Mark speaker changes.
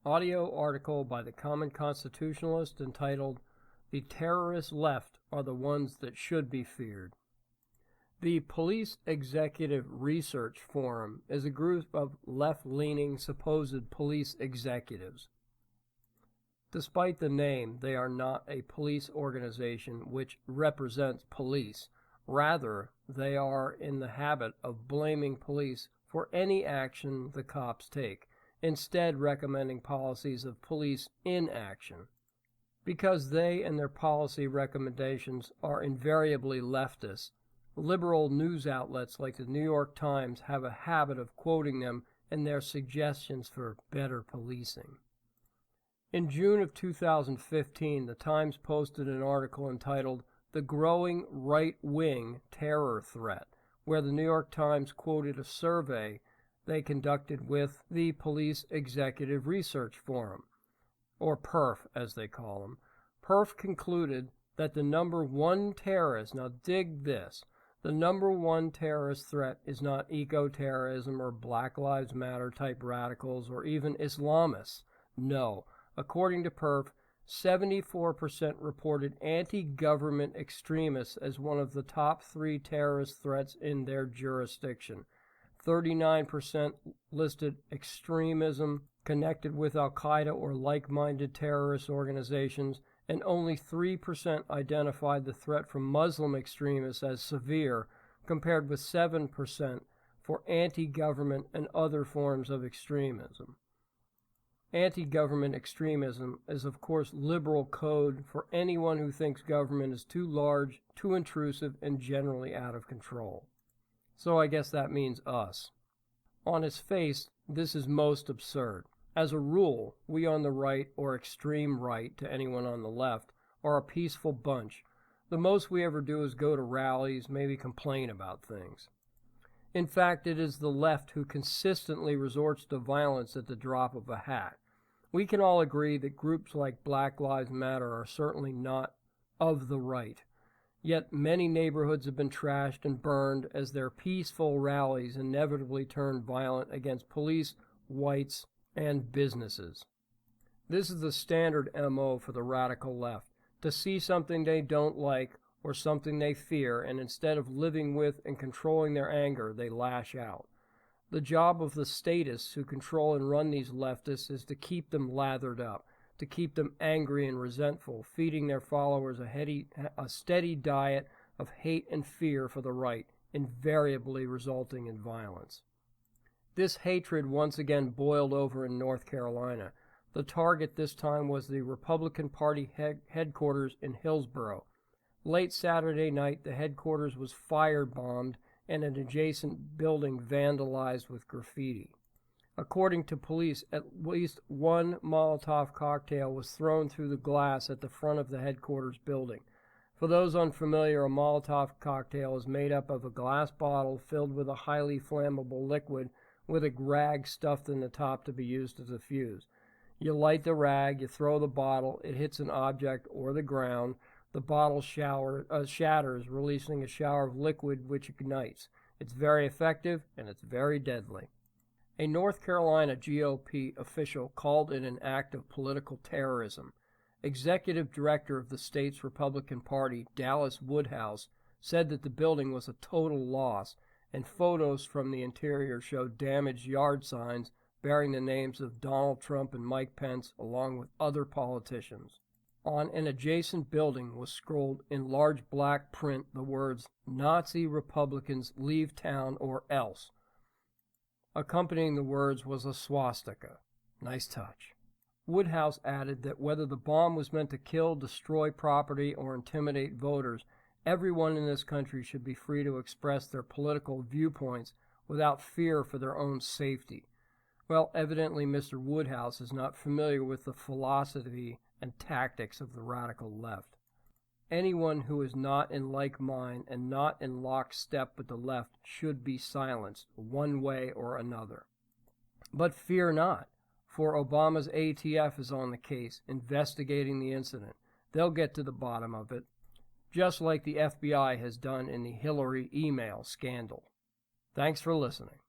Speaker 1: Audio article by the Common Constitutionalist entitled, "The Terrorist Left Are the Ones That Should Be Feared." The Police Executive Research Forum is a group of left-leaning supposed police executives. Despite the name, they are not a police organization which represents police. Rather, they are in the habit of blaming police for any action the cops take, instead recommending policies of police inaction. Because they and their policy recommendations are invariably leftist, liberal news outlets like the New York Times have a habit of quoting them in their suggestions for better policing. In June of 2015, the Times posted an article entitled "The Growing Right-Wing Terror Threat," where the New York Times quoted a survey they conducted with the Police Executive Research Forum, or PERF as they call them. PERF concluded that the number one terrorist, now dig this, the number one terrorist threat is not eco-terrorism or Black Lives Matter type radicals or even Islamists. No. According to PERF, 74% reported anti-government extremists as one of the top 3 terrorist threats in their jurisdiction. 39% listed extremism connected with Al-Qaeda or like-minded terrorist organizations, and only 3% identified the threat from Muslim extremists as severe, compared with 7% for anti-government and other forms of extremism. Anti-government extremism is, of course, liberal code for anyone who thinks government is too large, too intrusive, and generally out of control. So I guess that means us. On its face, this is most absurd. As a rule, we on the right, or extreme right to anyone on the left, are a peaceful bunch. The most we ever do is go to rallies, maybe complain about things. In fact, it is the left who consistently resorts to violence at the drop of a hat. We can all agree that groups like Black Lives Matter are certainly not of the right. Yet many neighborhoods have been trashed and burned as their peaceful rallies inevitably turn violent against police, whites, and businesses. This is the standard MO for the radical left, to see something they don't like or something they fear, and instead of living with and controlling their anger, they lash out. The job of the statists who control and run these leftists is to keep them lathered up, to keep them angry and resentful, feeding their followers a steady diet of hate and fear for the right, invariably resulting in violence. This hatred once again boiled over in North Carolina. The target this time was the Republican Party headquarters in Hillsborough. Late Saturday night, the headquarters was firebombed and an adjacent building vandalized with graffiti. According to police, at least one Molotov cocktail was thrown through the glass at the front of the headquarters building. For those unfamiliar, a Molotov cocktail is made up of a glass bottle filled with a highly flammable liquid with a rag stuffed in the top to be used as a fuse. You light the rag, you throw the bottle, it hits an object or the ground. The bottle shatters, releasing a shower of liquid which ignites. It's very effective and it's very deadly. A North Carolina GOP official called it an act of political terrorism. Executive Director of the state's Republican Party, Dallas Woodhouse, said that the building was a total loss, and photos from the interior showed damaged yard signs bearing the names of Donald Trump and Mike Pence, along with other politicians. On an adjacent building was scrolled in large black print the words, "Nazi Republicans leave town or else." Accompanying the words was a swastika. Nice touch. Woodhouse added that whether the bomb was meant to kill, destroy property, or intimidate voters, everyone in this country should be free to express their political viewpoints without fear for their own safety. Well, evidently Mr. Woodhouse is not familiar with the philosophy and tactics of the radical left. Anyone who is not in like mind and not in lockstep with the left should be silenced, one way or another. But fear not, for Obama's ATF is on the case, investigating the incident. They'll get to the bottom of it, just like the FBI has done in the Hillary email scandal. Thanks for listening.